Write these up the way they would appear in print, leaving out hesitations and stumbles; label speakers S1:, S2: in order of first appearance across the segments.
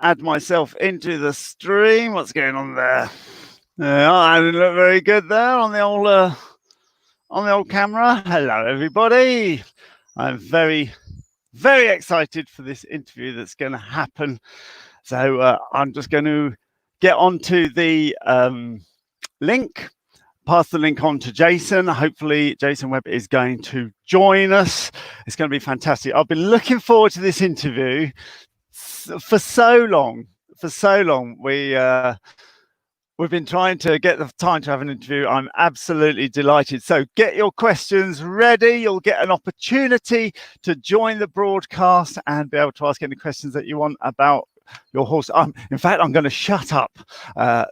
S1: add myself into the stream. What's going on there? I didn't look very good there on the old camera. Hello, everybody. I'm very, very excited for this interview that's going to happen. So I'm just going to get onto the link. Pass the link on to Jason. Hopefully Jason Webb is going to join us. It's going to be fantastic. I've been looking forward to this interview for so long. We've been trying to get the time to have an interview. I'm absolutely delighted. So get your questions ready. You'll get an opportunity to join the broadcast and be able to ask any questions that you want about your horse. In fact, I'm going to shut up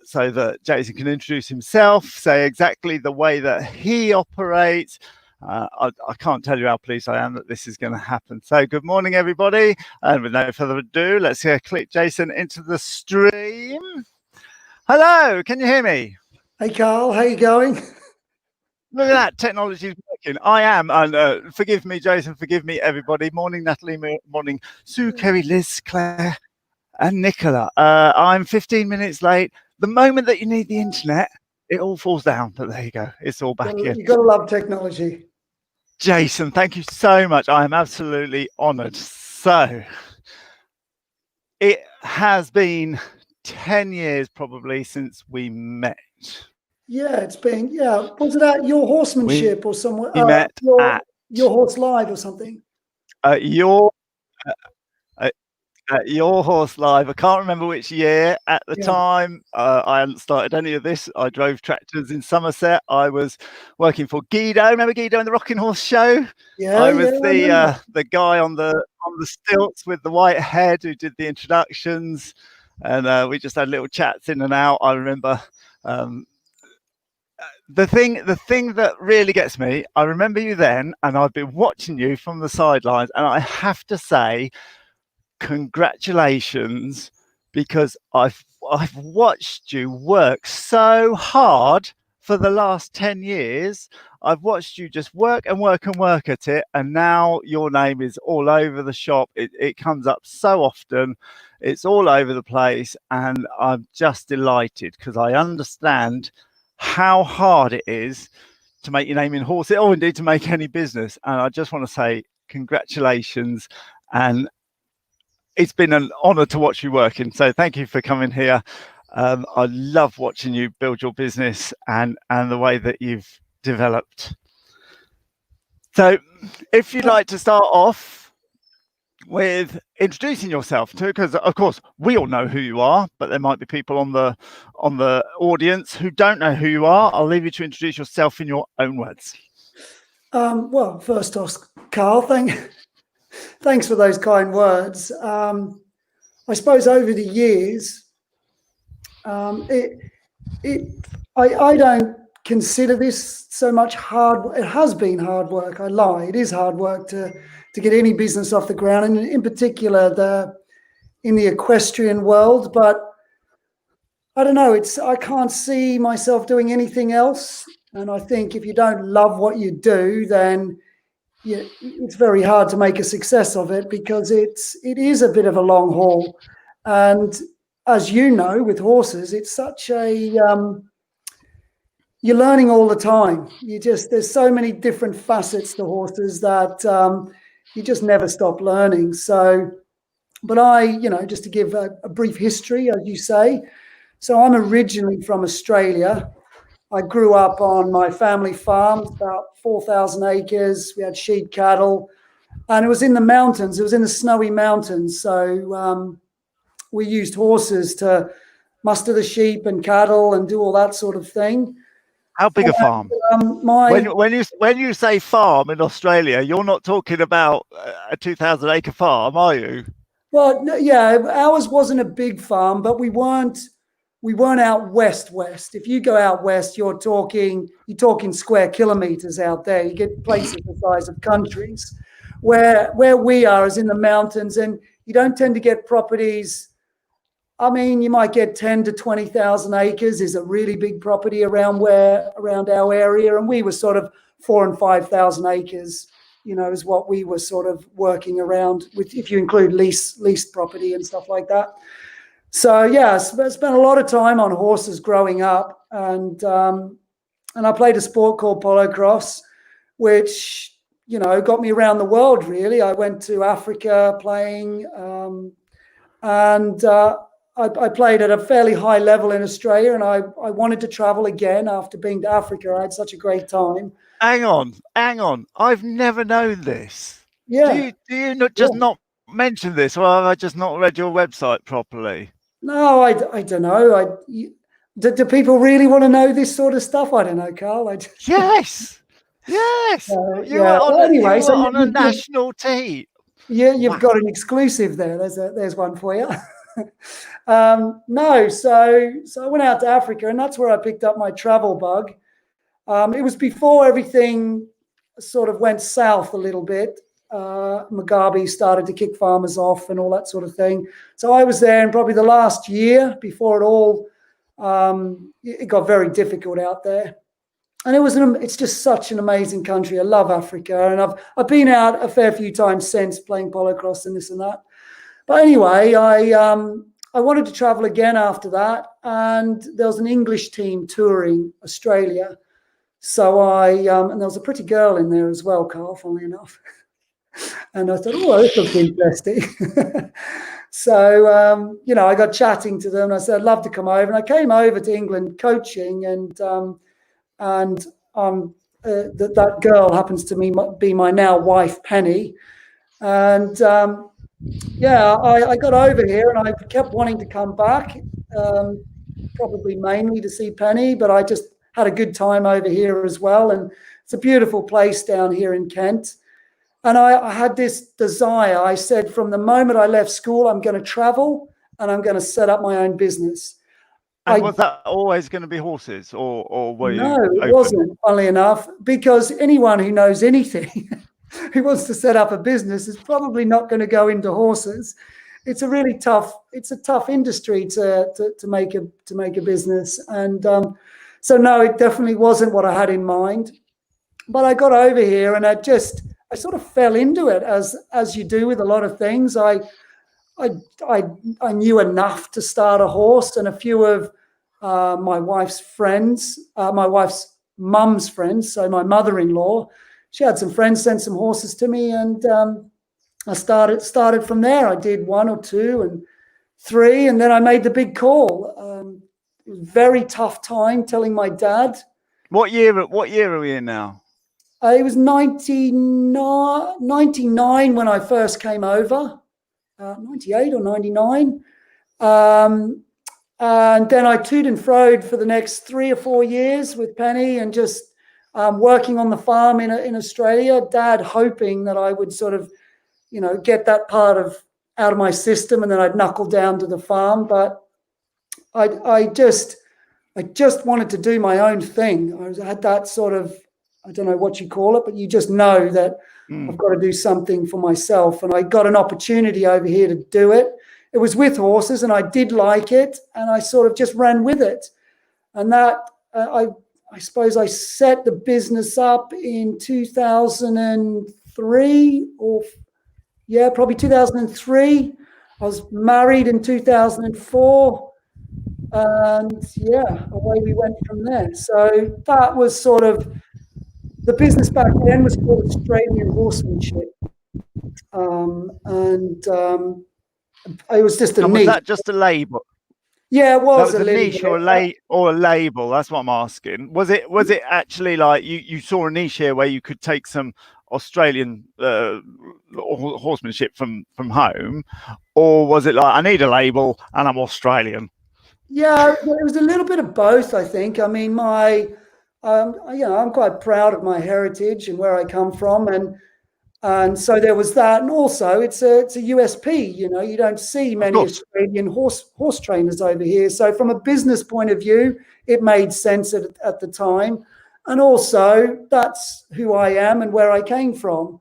S1: so that Jason can introduce himself, say exactly the way that he operates. I can't tell you how pleased I am that this is going to happen. So good morning, everybody. And with no further ado, let's click Jason into the stream. Hello, can you hear me?
S2: Hey, Carl, how you going?
S1: Look at that, technology is working. I am, and forgive me, Jason, forgive me, everybody. Morning, Natalie, morning, Sue, Kerry, Liz, Claire, and Nicola. I'm 15 minutes late. The moment that you need the internet, it all falls down, but there you go. It's all back in.
S2: You've got to love technology.
S1: Jason, thank you so much. I am absolutely honoured. So, it has been 10 years probably since we met.
S2: Yeah, it's been, was it at Your Horsemanship or somewhere?
S1: We met at
S2: Your Horse Live or something?
S1: Your Horse Live. I can't remember which year at the time. I hadn't started any of this. I drove tractors in Somerset. I was working for Guido. Remember Guido and the Rocking Horse Show?
S2: Yeah.
S1: I was the guy on the stilts with the white head who did the introductions, and we just had little chats in and out. I remember. The thing that really gets me, I remember you then, and I've been watching you from the sidelines, and I have to say, congratulations, because I've watched you work so hard for the last 10 years. I've watched you just work and work and work at it, and now your name is all over the shop. It comes up so often. It's all over the place, and I'm just delighted because I understand how hard it is to make your name in horses, or indeed to make any business. And I just want to say congratulations, and it's been an honor to watch you working. So thank you for coming here. I love watching you build your business and the way that you've developed. So if you'd like to start off with introducing yourself too, because of course we all know who you are, but there might be people on the audience who don't know who you are. I'll leave you to introduce yourself in your own words.
S2: Well, first off, Carl, thanks for those kind words. I suppose over the years, I don't consider this so much hard. It has been hard work. I lie. It is hard work to get any business off the ground, and in particular in the equestrian world. But I don't know. I can't see myself doing anything else. And I think if you don't love what you do, then it's very hard to make a success of it, because it is a bit of a long haul. And as you know, with horses, it's such a you're learning all the time. There's so many different facets to horses that you just never stop learning. So, but just to give a brief history, as you say, so I'm originally from Australia. I grew up on my family farm, about 4,000 acres. We had sheep cattle, and it was in the mountains. It was in the snowy mountains. So we used horses to muster the sheep and cattle and do all that sort of thing.
S1: How big a farm? When you say farm in Australia, you're not talking about a 2,000 acre farm, are you?
S2: Well, no, yeah, ours wasn't a big farm, but we weren't out west. If you go out west, you're talking square kilometers out there. You get places the size of countries. Where we are is in the mountains, and you don't tend to get properties. I mean, you might get 10 to 20,000 acres is a really big property around our area, and we were sort of 4,000 and 5,000 acres. is what we were sort of working around with, if you include leased property and stuff like that. So yeah, I spent a lot of time on horses growing up, and I played a sport called polo cross, which got me around the world. Really, I went to Africa playing, and I played at a fairly high level in Australia, and I wanted to travel again after being to Africa. I had such a great time.
S1: Hang on. I've never known this.
S2: Yeah.
S1: Do you not just not mention this, or have I just not read your website properly?
S2: No, I don't know. Do people really want to know this sort of stuff? I don't know, Carl.
S1: Yes. Yes. You were on a national team.
S2: Yeah, you've got an exclusive there. There's one for you. No, so I went out to Africa, and that's where I picked up my travel bug. It was before everything sort of went south a little bit. Mugabe started to kick farmers off and all that sort of thing. So I was there in probably the last year before it all, it got very difficult out there. And it's just such an amazing country. I love Africa, and I've been out a fair few times since, playing polo cross and this and that. But anyway, I wanted to travel again after that, and there was an English team touring Australia. So and there was a pretty girl in there as well, Carl, funnily enough. And I thought, oh, this looks interesting. So, I got chatting to them. I said, I'd love to come over. And I came over to England coaching, and that girl happens to be my now wife, Penny. And I got over here, and I kept wanting to come back, probably mainly to see Penny, but I just had a good time over here as well. And it's a beautiful place down here in Kent. And I had this desire. I said, from the moment I left school, I'm going to travel, and I'm going to set up my own business.
S1: And was that always going to be horses, or were you?
S2: No, it wasn't, funnily enough, because anyone who knows anything who wants to set up a business is probably not going to go into horses. It's a tough industry to make a business. And so no, it definitely wasn't what I had in mind. But I got over here, and I sort of fell into it, as you do with a lot of things. I knew enough to start a horse, and a few of my wife's friends, my wife's mum's friends, so my mother-in-law, she had some friends send some horses to me, and I started from there. I did 1 or 2 and 3, and then I made the big call. It was a very tough time telling my dad.
S1: What year are we in now?
S2: It was 99 when I first came over, 98 or 99. And then I toed and froed for the next 3 or 4 years with Penny, and just working on the farm in Australia, Dad hoping that I would sort of, get that part out of my system, and then I'd knuckle down to the farm. But I just wanted to do my own thing. I had that sort of, I don't know what you call it, but you just know that I've got to do something for myself. And I got an opportunity over here to do it. It was with horses, and I did like it, and I sort of just ran with it. And that I suppose I set the business up in 2003, probably 2003. I was married in 2004. And away we went from there. So that was sort of, the business back then was called Australian Horsemanship. It was just a niche.
S1: Was that just a label?
S2: Yeah, it was
S1: a niche or a label. That's what I'm asking. Was it actually like you saw a niche here where you could take some Australian horsemanship from home, or was it like, I need a label and I'm Australian?
S2: Yeah, it was a little bit of both, I think. I mean, I'm quite proud of my heritage and where I come from, and so there was that, and also it's a USP. You don't see many Australian horse trainers over here. So from a business point of view, it made sense at the time, and also that's who I am and where I came from.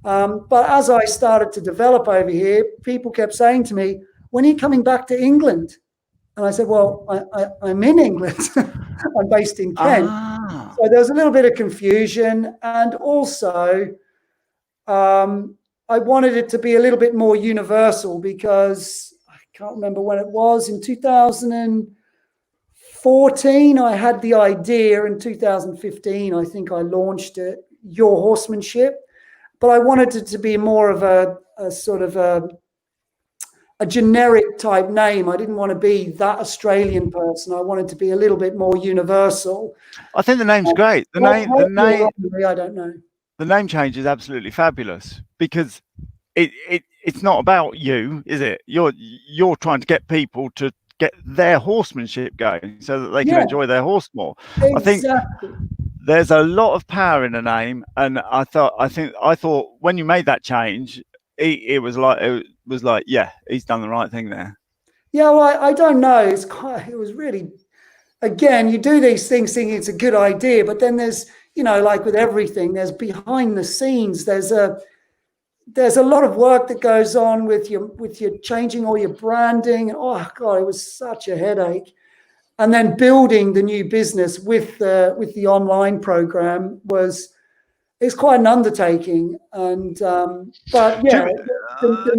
S2: But as I started to develop over here, people kept saying to me, "When are you coming back to England?" And I said, well, I'm in England. I'm based in Kent. So there was a little bit of confusion. And also, I wanted it to be a little bit more universal because I can't remember when it was. In 2014, I had the idea. In 2015, I think I launched it, Your Horsemanship. But I wanted it to be more of a sort of a generic type name. I didn't want to be that Australian person. I wanted to be a little bit more universal.
S1: I think the name's great. The
S2: I don't know.
S1: The name change is absolutely fabulous because it's not about you, is it? You're trying to get people to get their horsemanship going so that they can enjoy their horse more.
S2: Exactly.
S1: I think there's a lot of power in a name, and I thought when you made that change, it was like, yeah, he's done the right thing there.
S2: Yeah, well, I don't know. It was really, again, you do these things thinking it's a good idea, but then there's, like with everything, there's behind the scenes. There's a lot of work that goes on with your changing all your branding. Oh God, it was such a headache. And then building the new business with the online program it's quite an undertaking. And but yeah,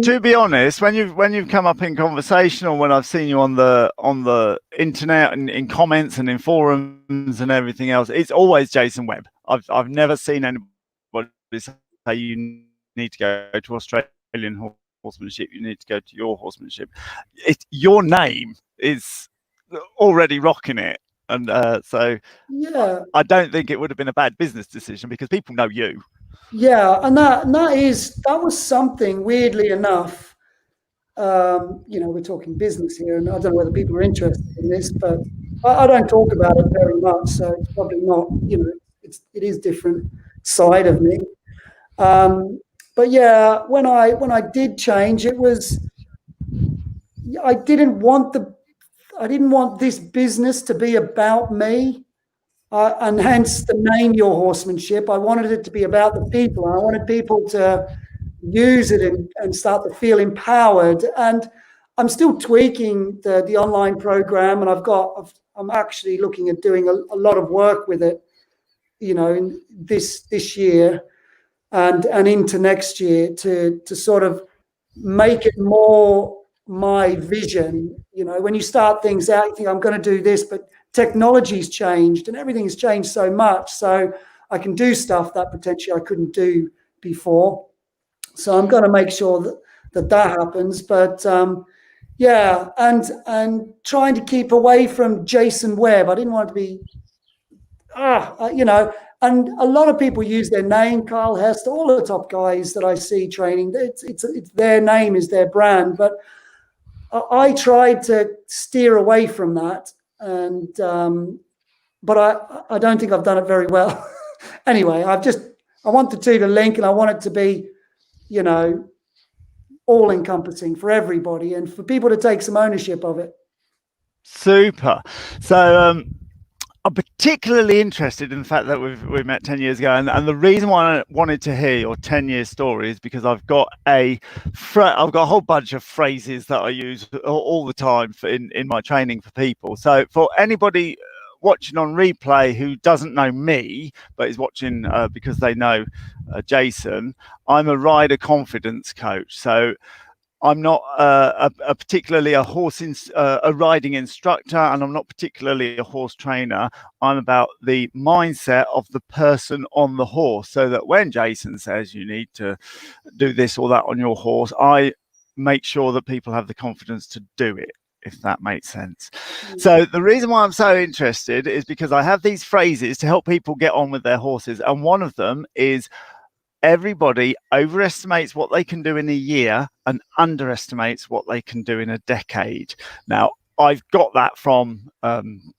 S1: to be honest, when you've come up in conversation, or when I've seen you on the internet and in comments and in forums and everything else, it's always Jason Webb. I've never seen anybody say you need to go to Australian horsemanship, you need to go to Your Horsemanship. Your name is already rocking it. And so
S2: yeah,
S1: I don't think it would have been a bad business decision because people know you.
S2: Yeah, and that was something, weirdly enough. We're talking business here, and I don't know whether people are interested in this, but I don't talk about it very much, so it's probably not. It is different side of me. But yeah, when I did change, it was I didn't want this business to be about me. And hence the name Your Horsemanship. I wanted it to be about the people. I wanted people to use it and start to feel empowered. And I'm still tweaking the online program, and I'm actually looking at doing a lot of work with it, in this year and into next year to sort of make it more my vision. When you start things out, you think I'm going to do this, but technology's changed and everything's changed so much. So I can do stuff that potentially I couldn't do before. So I'm going to make sure that happens. But yeah, and trying to keep away from Jason Webb. I didn't want to be, and a lot of people use their name, Carl Hester, all the top guys that I see training. It's their name is their brand, but I tried to steer away from that, and but I don't think I've done it very well. Anyway, I want the two to link, and I want it to be, all encompassing for everybody and for people to take some ownership of it.
S1: Super. So I'm particularly interested in the fact that we met 10 years ago, and the reason why I wanted to hear your 10-year story is because I've got a whole bunch of phrases that I use all the time in my training for people. So for anybody watching on replay who doesn't know me but is watching because they know Jason, I'm a rider confidence coach. So I'm not particularly a riding instructor, and I'm not particularly a horse trainer. I'm about the mindset of the person on the horse, so that when Jason says you need to do this or that on your horse, I make sure that people have the confidence to do it, if that makes sense. So the reason why I'm so interested is because I have these phrases to help people get on with their horses, and one of them is everybody overestimates what they can do in a year and underestimates what they can do in a decade. Now, I've got that from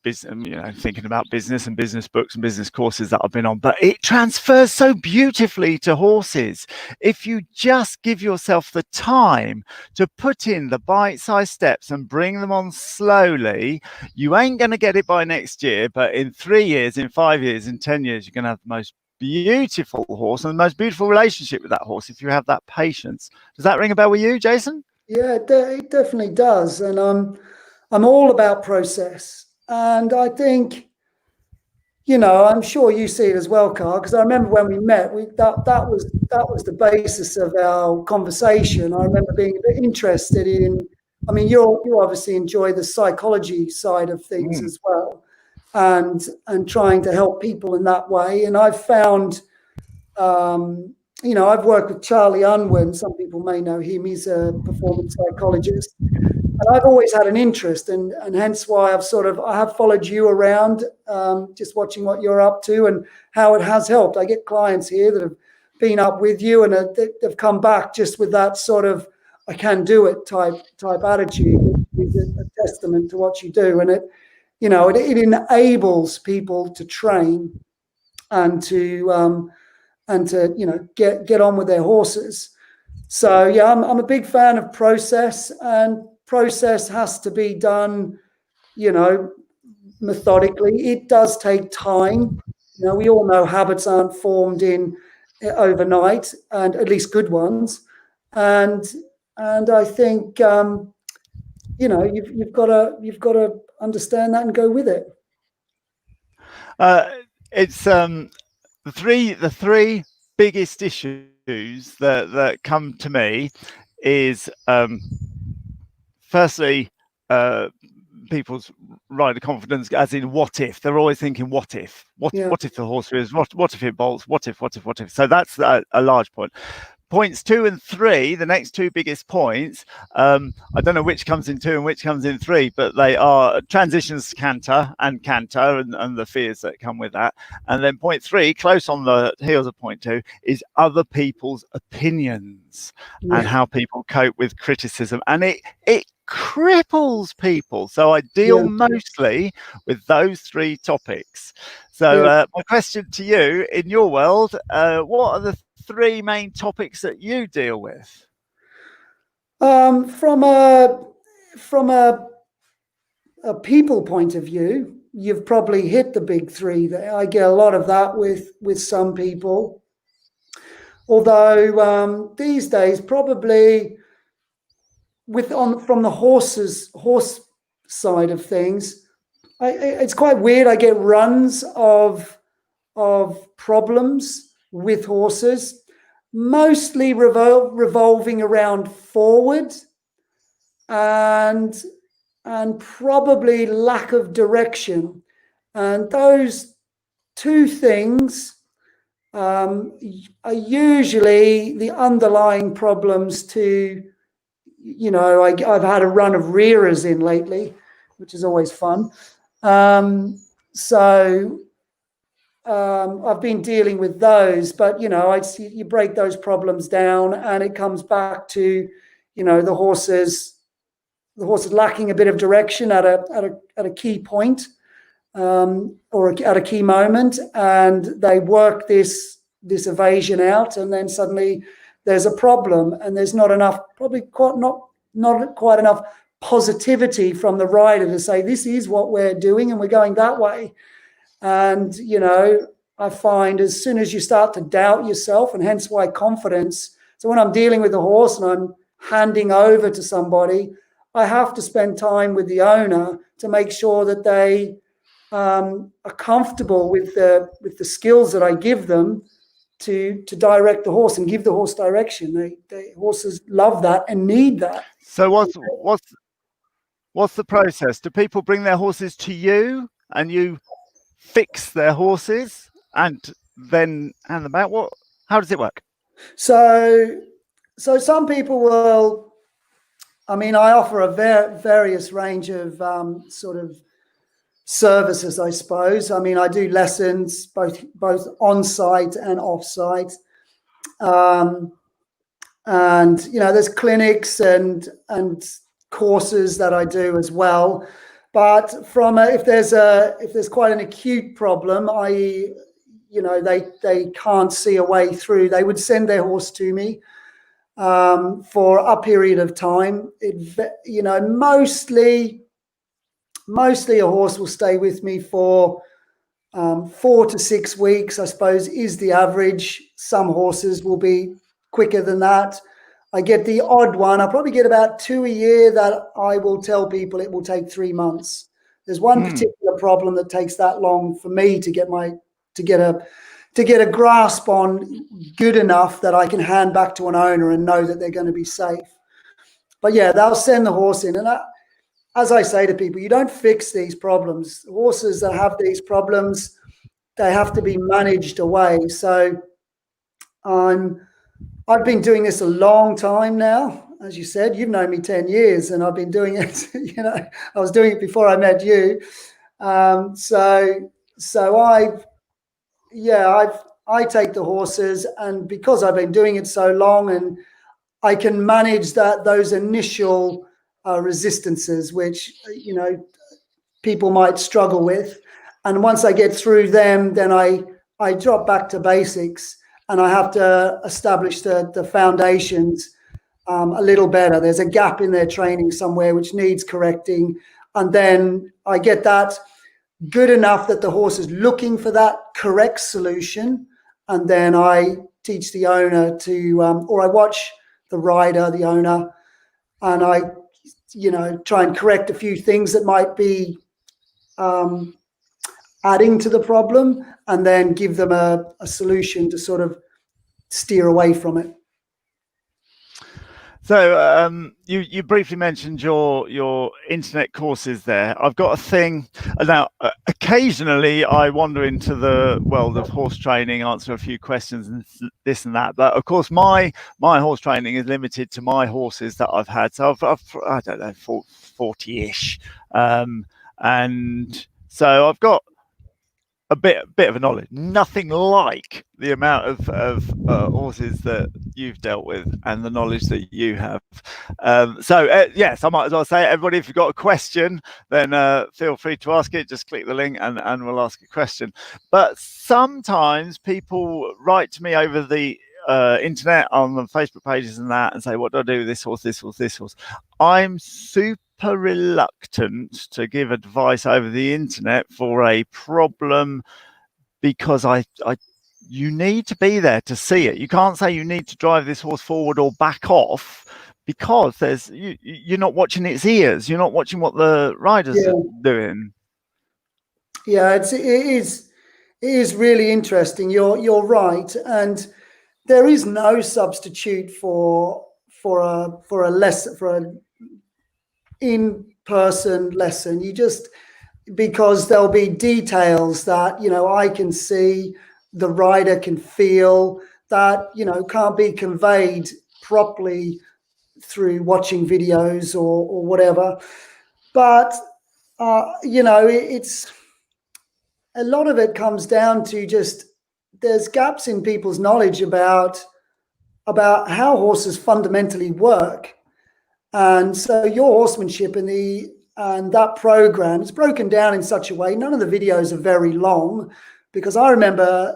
S1: business, thinking about business and business books and business courses that I've been on, but it transfers so beautifully to horses. If you just give yourself the time to put in the bite-sized steps and bring them on slowly, you ain't going to get it by next year, but in 3 years, in 5 years, in 10 years, you're going to have the most beautiful horse and the most beautiful relationship with that horse if you have that patience. Does that ring a bell with you, Jason?
S2: Yeah, it definitely does. And I'm all about process. And I think, I'm sure you see it as well, Carl, because I remember when we met, that was the basis of our conversation. I remember being a bit interested in. I mean, you obviously enjoy the psychology side of things
S1: Mm,
S2: as well, and trying to help people in that way. And I've found, I've worked with Charlie Unwin. Some people may know him. He's a performance psychologist, and I've always had an interest, and hence why I have followed you around, just watching what you're up to and how it has helped. I get clients here that have been up with you, and they've come back just with that sort of "I can do it" type attitude, which is a testament to what you do, and it enables people to train and to get on with their horses. So yeah, I'm a big fan of process, and process has to be done, methodically. It does take time. We all know habits aren't formed in overnight, and at least good ones. And I think you've got to understand that and go with it.
S1: uh, it's the three biggest issues that come to me is firstly, people's rider confidence, as in what if. They're always thinking what if,
S2: Yeah,
S1: what if the horse is, what if it bolts, what if. So that's a large point. Points 2 and 3, the next two biggest points, I don't know which comes in 2 and which comes in 3, but they are transitions to canter and the fears that come with that. And then point 3, close on the heels of point 2, is other people's opinions and
S2: yeah,
S1: how people cope with criticism. And it cripples people. So I deal
S2: yeah,
S1: mostly with those three topics. So
S2: yeah.
S1: my question to you, in your world, what are the three main topics that you deal with?
S2: From a people point of view, you've probably hit the big three there. I get a lot of that with some people. Although these days, probably from the horse side of things, it's quite weird. I get runs of problems with horses, mostly revolving around forward and probably lack of direction. And those two things are usually the underlying problems to, I've had a run of rearers in lately, which is always fun. So I've been dealing with those, but you break those problems down, and it comes back to, the horses lacking a bit of direction at a key point, or at a key moment, and they work this evasion out, and then suddenly there's a problem, and there's not enough, probably not quite enough positivity from the rider to say this is what we're doing and we're going that way. And I find as soon as you start to doubt yourself, and hence why confidence. So when I'm dealing with a horse and I'm handing over to somebody, I have to spend time with the owner to make sure that they are comfortable with the skills that I give them to direct the horse and give the horse direction. Horses love that and need that.
S1: So what's the process? Do people bring their horses to you and you fix their horses and then hand them out? How does it work?
S2: So some people will. I mean, I offer a various range of sort of services, I suppose. I mean, I do lessons both on site and off site, and there's clinics and courses that I do as well. But if there's quite an acute problem, i.e., they can't see a way through, they would send their horse to me for a period of time. Mostly a horse will stay with me for 4 to 6 weeks, I suppose, is the average. Some horses will be quicker than that. I get the odd one. I probably get about 2 a year that I will tell people it will take 3 months. There's one particular problem that takes that long for me to get a grasp on good enough that I can hand back to an owner and know that they're going to be safe. But yeah, they'll send the horse in. And as I say to people, you don't fix these problems. Horses that have these problems, they have to be managed away. So I've been doing this a long time now. As you said, you've known me 10 years and I've been doing it, I was doing it before I met you. So I take the horses, and because I've been doing it so long, and I can manage those initial resistances, which, people might struggle with. And once I get through them, then I drop back to basics, and I have to establish the foundations a little better. There's a gap in their training somewhere which needs correcting. And then I get that good enough that the horse is looking for that correct solution. And then I teach the owner or I watch the rider, the owner, and I, try and correct a few things that might be adding to the problem, and then give them a solution to sort of steer away from it.
S1: So you briefly mentioned your internet courses there. I've got a thing now. Occasionally, I wander into the world of horse training, answer a few questions, and this and that. But of course, my horse training is limited to my horses that I've had. So I've I don't know, 40-ish, and so I've got a bit of a knowledge. Nothing like the amount of horses that you've dealt with and the knowledge that you have. Yes, I might as well say, everybody, if you've got a question, then feel free to ask it. Just click the link and we'll ask a question. But sometimes people write to me over the internet on the Facebook pages and that, and say, what do I do with this horse, this horse, this horse? I'm super reluctant to give advice over the internet for a problem, because you need to be there to see it. You can't say you need to drive this horse forward or back off, because you're not watching its ears, you're not watching what the riders are doing.
S2: Yeah, it is really interesting. You're right, and there is no substitute for a lesson, for an in-person lesson. Because there'll be details that I can see, the rider can feel, that can't be conveyed properly through watching videos or whatever. But it's a lot of it comes down to just there's gaps in people's knowledge about how horses fundamentally work. And so your horsemanship and that program is broken down in such a way. None of the videos are very long, because I remember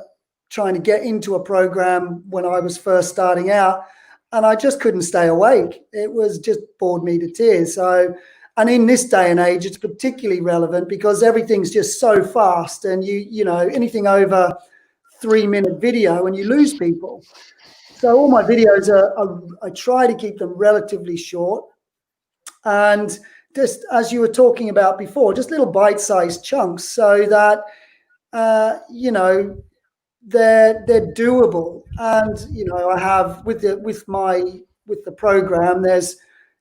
S2: trying to get into a program when I was first starting out, and I just couldn't stay awake. It was just bored me to tears. So, and in this day and age, it's particularly relevant because everything's just so fast, and anything over 3-minute video and you lose people. So all my videos I try to keep them relatively short, and just as you were talking about before, just little bite-sized chunks, so that they're doable. And I have with the program, there's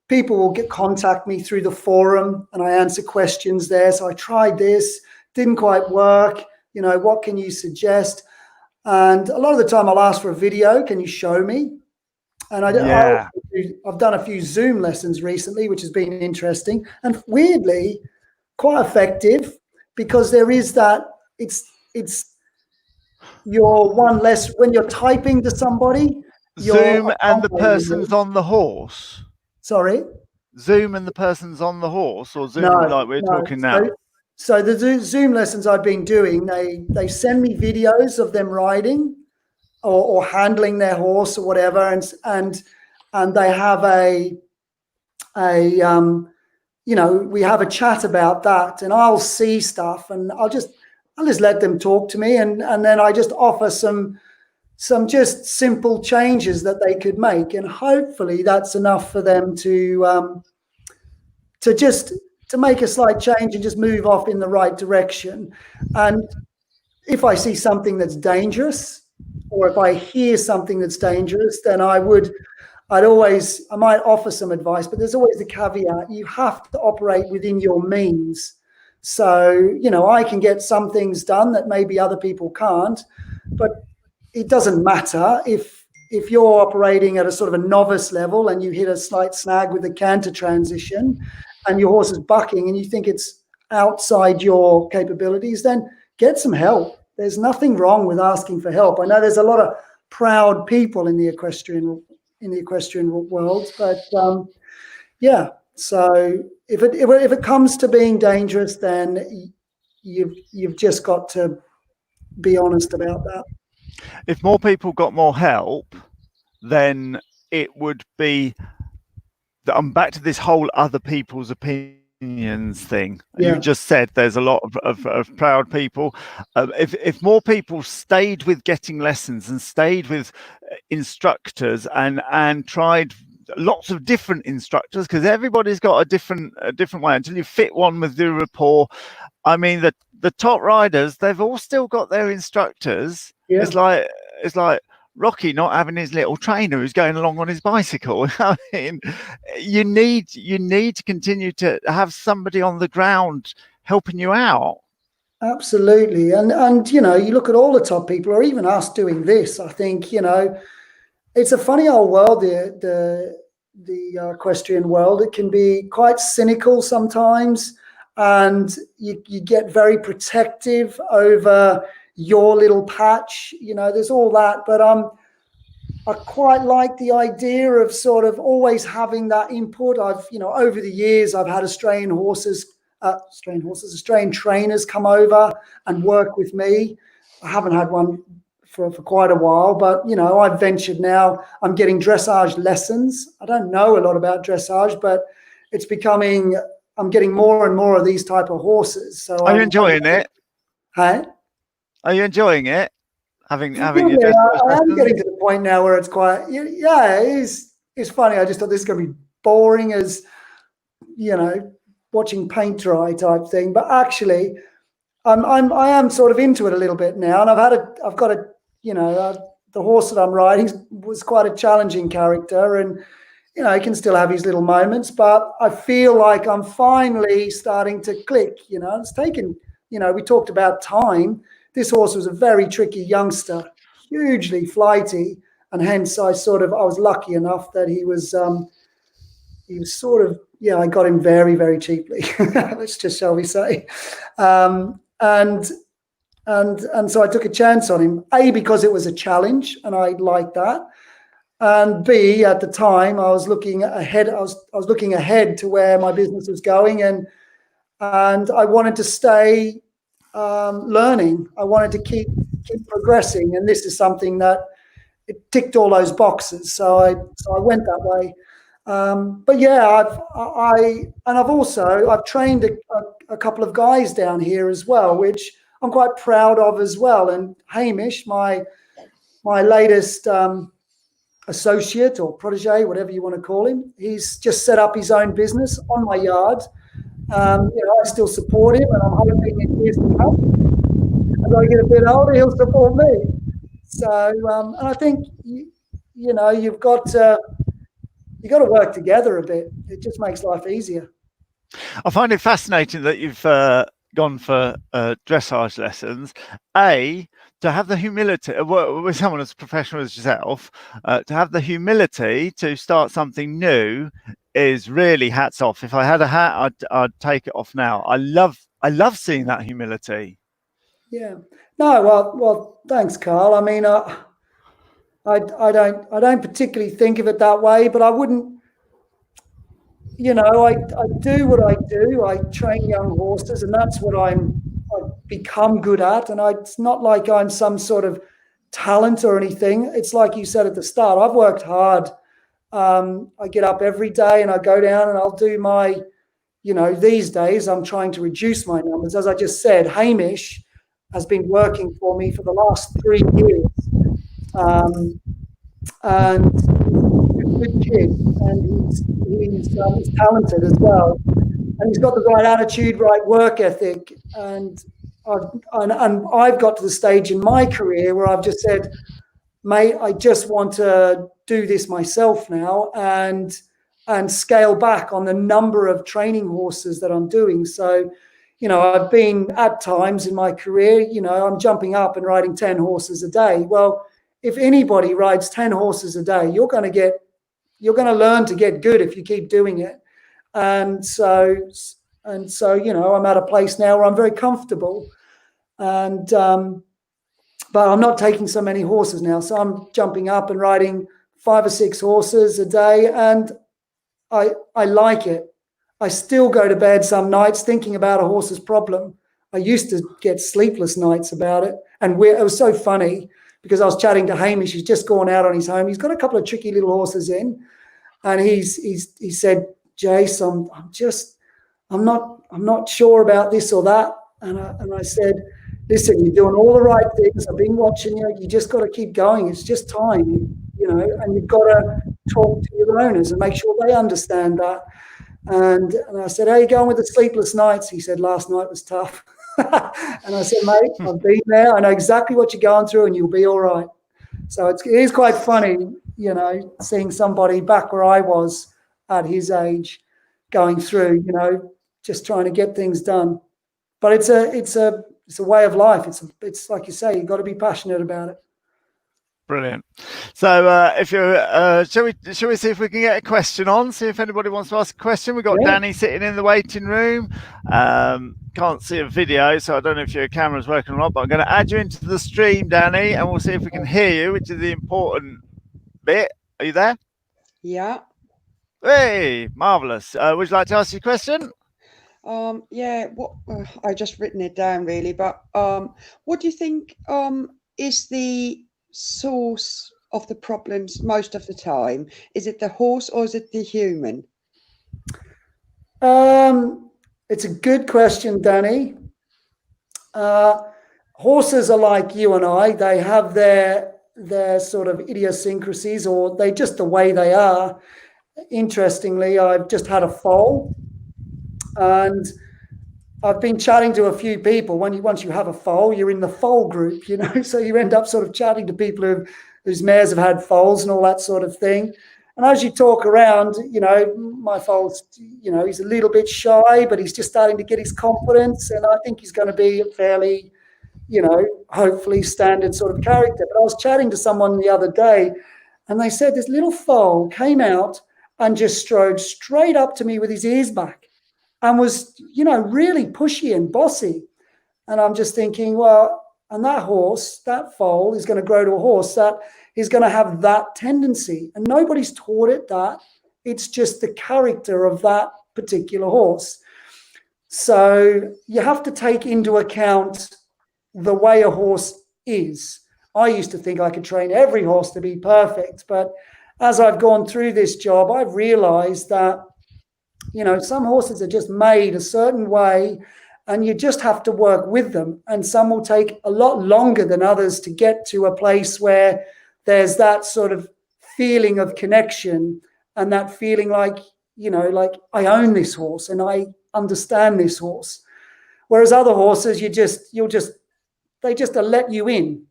S2: people will contact me through the forum, and I answer questions there. So I tried this, didn't quite work. What can you suggest? And a lot of the time I'll ask for a video. Can you show me? And I've done a few Zoom lessons recently, which has been interesting and weirdly quite effective, because there is that it's your one less when you're typing to somebody.
S1: Zoom and the person's on the horse.
S2: Sorry?
S1: Zoom and the person's on the horse, or Zoom like we're talking now?
S2: So the Zoom lessons I've been doing, they send me videos of them riding or handling their horse or whatever, and they have we have a chat about that, and I'll see stuff, and I'll just let them talk to me, and then I just offer some just simple changes that they could make, and hopefully that's enough for them to to make a slight change and just move off in the right direction. And if I see something that's dangerous, or if I hear something that's dangerous, then I might offer some advice, but there's always the caveat. You have to operate within your means. So, I can get some things done that maybe other people can't, but it doesn't matter if you're operating at a sort of a novice level and you hit a slight snag with the canter transition and your horse is bucking and you think it's outside your capabilities, then get some help. There's nothing wrong with asking for help. I know there's a lot of proud people in the equestrian world, but yeah. So if it comes to being dangerous, then you've just got to be honest about that.
S1: If more people got more help, then it would be. I'm back to this whole other people's opinions thing. Yeah. You just said there's a lot of proud people. If more people stayed with getting lessons and stayed with instructors and tried lots of different instructors, because everybody's got a different way until you fit one with the rapport. I mean, the top riders, they've all still got their instructors. Yeah. It's like Rocky not having his little trainer who's going along on his bicycle. I mean, you need to continue to have somebody on the ground helping you out.
S2: Absolutely. And you look at all the top people, or even us doing this, I think, it's a funny old world, the equestrian world. It can be quite cynical sometimes, and you get very protective over your little patch. There's all that, but I quite like the idea of sort of always having that input. I've over the years I've had Australian trainers come over and work with me. I haven't had one for quite a while, but I've ventured now. I'm getting dressage lessons. I don't know a lot about dressage, but it's becoming. I'm getting more and more of these type of horses. So
S1: are you enjoying it?
S2: Hey?
S1: Are you enjoying it? Having your
S2: dressage I am getting to the point now where it's quite. Yeah, it's funny. I just thought this is going to be boring as watching paint dry type thing, but actually, I am sort of into it a little bit now, and I've got the horse that I'm riding was quite a challenging character, and he can still have his little moments, but I feel like I'm finally starting to click. It's taken. We talked about time. This horse was a very tricky youngster, hugely flighty, and hence I was lucky enough that he was sort of. Yeah, I got him very, very cheaply. Let's just, shall we say, and so I took a chance on him. A, because it was a challenge, and I liked that, and B, at the time I was looking ahead. I was looking ahead to where my business was going, and I wanted to stay learning. I wanted to keep progressing, and this is something that it ticked all those boxes. So I went that way. But yeah, I've trained a couple of guys down here as well, which I'm quite proud of as well. And Hamish, my latest associate or protege, whatever you want to call him, he's just set up his own business on my yard. I still support him, and I'm hoping in years to come, as I get a bit older, he'll support me. So, and I think you've got to work together a bit. It just makes life easier.
S1: I find it fascinating that you've gone for dressage lessons. To have the humility, with someone as professional as yourself, to have the humility to start something new is really hats off. If I had a hat, I'd take it off now. I love seeing that humility. Yeah.
S2: No, well, thanks, Carl. I mean, I don't particularly think of it that way, but I wouldn't. I do what I do. I train young horses, and that's what I've become good at. And it's not like I'm some sort of talent or anything. It's like you said at the start. I've worked hard. I get up every day and I go down and I'll do my. These days I'm trying to reduce my numbers. As I just said, Hamish has been working for me for the last 3 years. And he's a good kid, and he's talented as well. and he's got the right attitude, right work ethic. And I've got to the stage in my career where I've just said, mate, I just want to do this myself now and scale back on the number of training horses that I'm doing. So, you know, I've been at times in my career, you know, I'm jumping up and riding 10 horses a day. Well, if anybody rides 10 horses a day, you're going to learn to get good if you keep doing it. And so, you know, I'm at a place now where I'm very comfortable, and but I'm not taking so many horses now. So I'm jumping up and riding 5 or 6 horses a day, and I like it. I still go to bed some nights thinking about a horse's problem. I used to get sleepless nights about it, and it was so funny because I was chatting to Hamish. He's just gone out on his home. He's got a couple of tricky little horses in, and he said, Jace, I'm not sure about this or that. And I said, listen, you're doing all the right things. I've been watching you. You just got to keep going. It's just time, you know, and you've got to talk to your owners and make sure they understand that. And I said, how are you going with the sleepless nights? He said, last night was tough. And I said, mate, I've been there. I know exactly what you're going through, and you'll be all right. So it is quite funny, you know, seeing somebody back where I was at his age going through, you know, just trying to get things done. But it's a way of life. It's like you say, you've got to be passionate about it.
S1: Brilliant. So if you're, shall we see if we can get a question on? See if anybody wants to ask a question. We've got Danny sitting in the waiting room. Can't see a video, so I don't know if your camera's working or not. But I'm going to add you into the stream, Danny, and we'll see if we can hear you, which is the important bit. Are you there?
S3: Yeah.
S1: Hey, marvelous. Would you like to ask your question?
S3: Yeah. What I just written it down really, but what do you think is the source of the problems most of the time? Is it the horse or is it the human?
S2: It's a good question, Danny. Horses are like you and I. They have their sort of idiosyncrasies, or they just the way they are. Interestingly, I've just had a foal, and I've been chatting to a few people. Once you have a foal, you're in the foal group, you know, so you end up sort of chatting to people whose mares have had foals and all that sort of thing. And as you talk around, you know, my foal's, you know, he's a little bit shy, but he's just starting to get his confidence, and I think he's going to be a fairly, you know, hopefully standard sort of character. But I was chatting to someone the other day, and they said this little foal came out and just strode straight up to me with his ears back and was, you know, really pushy and bossy. And I'm just thinking, well, and that horse, that foal is going to grow to a horse that is going to have that tendency. And nobody's taught it that. It's just the character of that particular horse. So you have to take into account the way a horse is. I used to think I could train every horse to be perfect, but as I've gone through this job, I've realized that, you know, some horses are just made a certain way, and you just have to work with them. And some will take a lot longer than others to get to a place where there's that sort of feeling of connection and that feeling like, you know, like I own this horse and I understand this horse. Whereas other horses, they just let you in.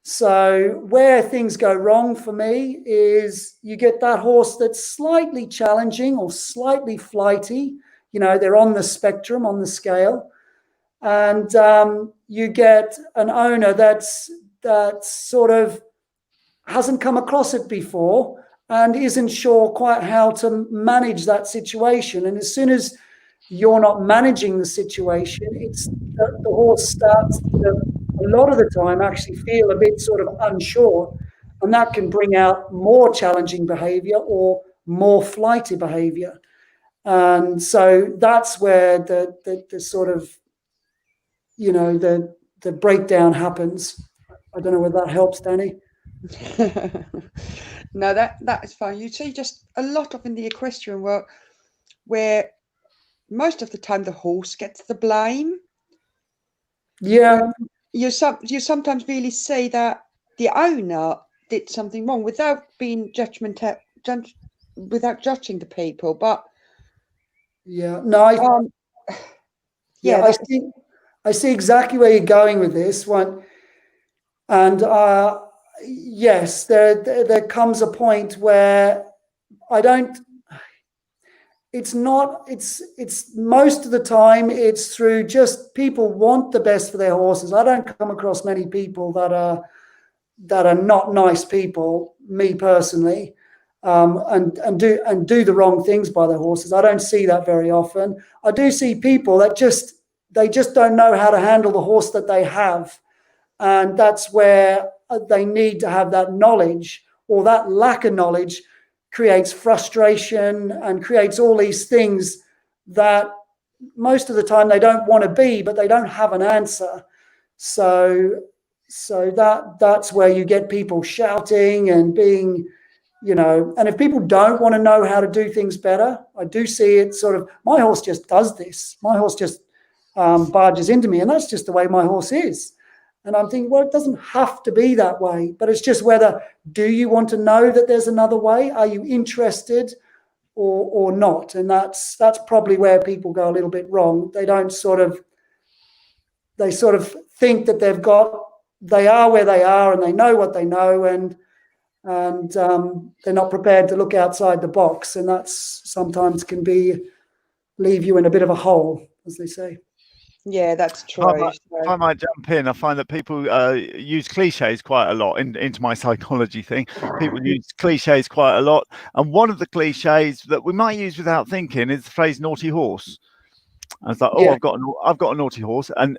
S2: So where things go wrong for me is you get that horse that's slightly challenging or slightly flighty. You know, they're on the spectrum, on the scale. And you get an owner that sort of hasn't come across it before and isn't sure quite how to manage that situation. And as soon as you're not managing the situation, it's the horse starts to, a lot of the time, actually feel a bit sort of unsure, and that can bring out more challenging behavior or more flighty behavior. And so that's where the sort of, you know, the breakdown happens. I don't know whether that helps, Danny.
S3: No, that is fine. You see just a lot of in the equestrian work where most of the time the horse gets the blame.
S2: Yeah.
S3: You sometimes really say that the owner did something wrong without being without judging the people. But
S2: Yeah. No,
S3: Yeah,
S2: I see exactly where you're going with this one. And yes, there comes a point where I don't. It's not. It's most of the time it's through just people want the best for their horses. I don't come across many people that are not nice people. Me personally, and do the wrong things by their horses. I don't see that very often. I do see people that they just don't know how to handle the horse that they have. And that's where they need to have that knowledge, or that lack of knowledge creates frustration and creates all these things that most of the time they don't want to be, but they don't have an answer. So that's where you get people shouting and being, and if people don't want to know how to do things better, I do see it sort of, my horse just does this. My horse just barges into me, and that's just the way my horse is. And I'm thinking, well, it doesn't have to be that way, but it's just whether, do you want to know that there's another way? Are you interested or not? And that's probably where people go a little bit wrong. They sort of think that they are where they are and they know what they know, and they're not prepared to look outside the box. And that's sometimes can leave you in a bit of a hole, as they say.
S3: Yeah, that's true.
S1: If I might jump in, I find that people use cliches quite a lot into my psychology thing. People use cliches quite a lot. And one of the cliches that we might use without thinking is the phrase naughty horse. And it's like, oh, yeah. I've got a naughty horse. And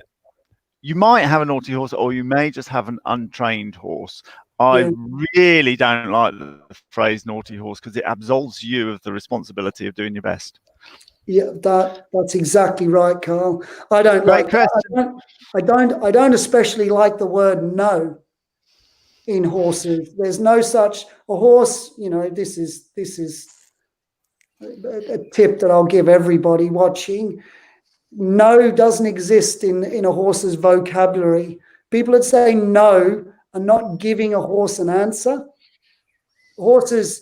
S1: you might have a naughty horse, or you may just have an untrained horse. I really don't like the phrase naughty horse, because it absolves you of the responsibility of doing your best.
S2: Yeah, that's exactly right, Carl. I don't
S1: Great
S2: like
S1: question.
S2: I don't especially like the word no in horses. There's no such a horse, this is a tip that I'll give everybody watching. No doesn't exist in a horse's vocabulary. People that say no are not giving a horse an answer. Horses,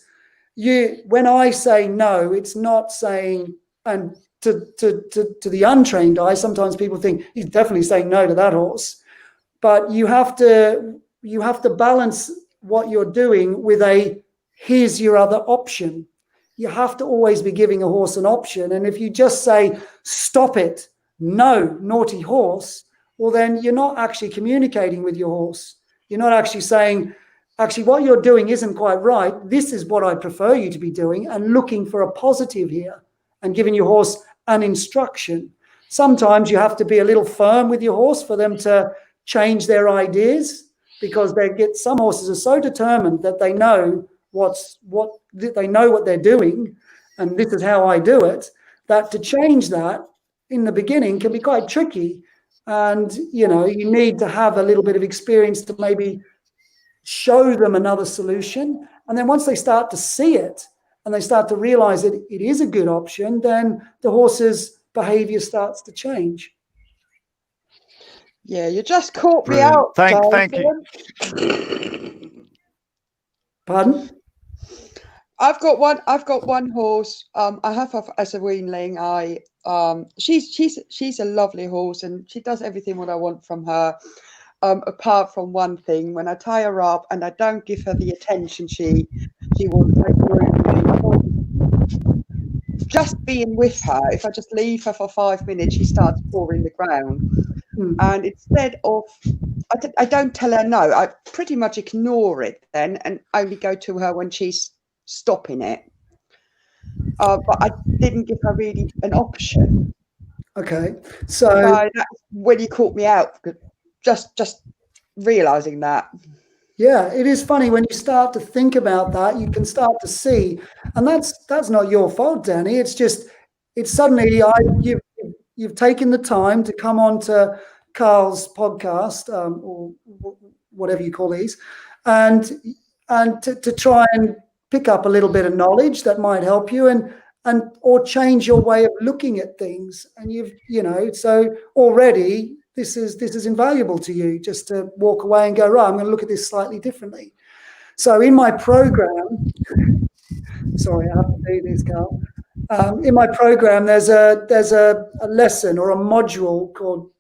S2: when I say no, it's not saying, and to the untrained eye, sometimes people think he's definitely saying no to that horse. But you have to balance what you're doing with here's your other option. You have to always be giving a horse an option. And if you just say, stop it, no, naughty horse, well, then you're not actually communicating with your horse. You're not actually saying, actually, what you're doing isn't quite right. This is what I prefer you to be doing, and looking for a positive here and giving your horse an instruction. Sometimes you have to be a little firm with your horse for them to change their ideas, because some horses are so determined that they know what they're doing, and this is how I do it, that to change that in the beginning can be quite tricky. And, you need to have a little bit of experience to maybe show them another solution. And then once they start to see it and they start to realize that it is a good option, then the horse's behavior starts to change.
S3: Yeah, you just caught me out.
S1: Thank you.
S2: Pardon?
S3: I've got one horse. I have her as a weanling. She's a lovely horse, and she does everything what I want from her. Apart from one thing, when I tie her up and I don't give her the attention she wants, just being with her, if I just leave her for 5 minutes, she starts pawing the ground. And instead of, I don't tell her no, I pretty much ignore it then and only go to her when she's stopping it. But I didn't give her really an option.
S2: Okay, so
S3: that's when you caught me out. Just realizing that.
S2: Yeah, it is funny when you start to think about that. You can start to see, and that's not your fault, Danny. It's suddenly you've taken the time to come on to Carl's podcast, or whatever you call these, and to try and pick up a little bit of knowledge that might help you and or change your way of looking at things. And so already this is invaluable to you, just to walk away and go, right, I'm going to look at this slightly differently. So in my program, sorry, I have to do this, Carl. In my program, there's a lesson or a module called